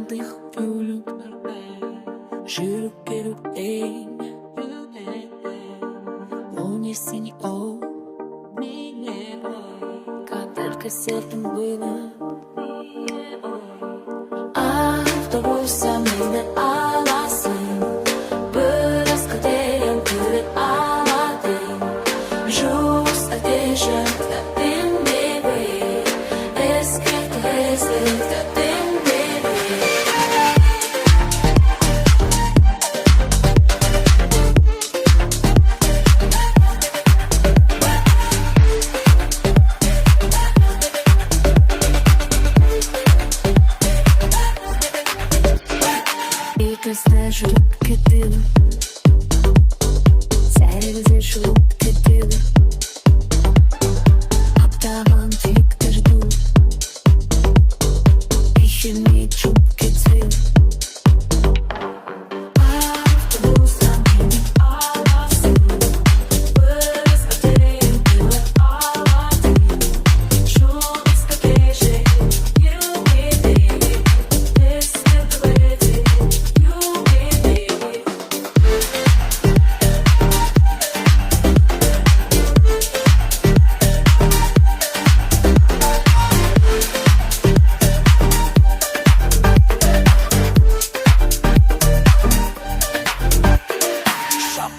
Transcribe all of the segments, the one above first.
андый бөліп жүріп келіп он есіне ол кадіргі серпін бөліп автобуста мені аласың бір ескіден көріп аладың жұмыс әдеші тәттен бебе ескерті ескерті тәттен бебе Екізді жүріп кетеді сәрігізе жүріп кетеді аптаған түйіктерді кешірмей жүріп кетеді автобустан мені аласың бір ескіден көріп аладың жұмысқа кеше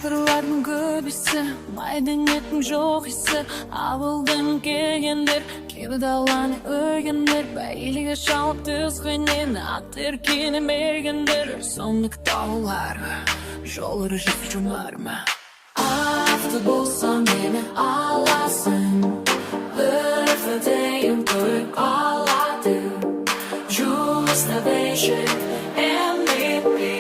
шоферлардың көбісі мәдениеттің жоқ есі ауылдан келгендер кебі даланы өргендер бәйгеге шалып тізгіннен ат еркені мергендер сондықтан олар жол ережесін жұмар ма автобустан мені аласың бір фотоен көріп аладың жұмысына бейші MVP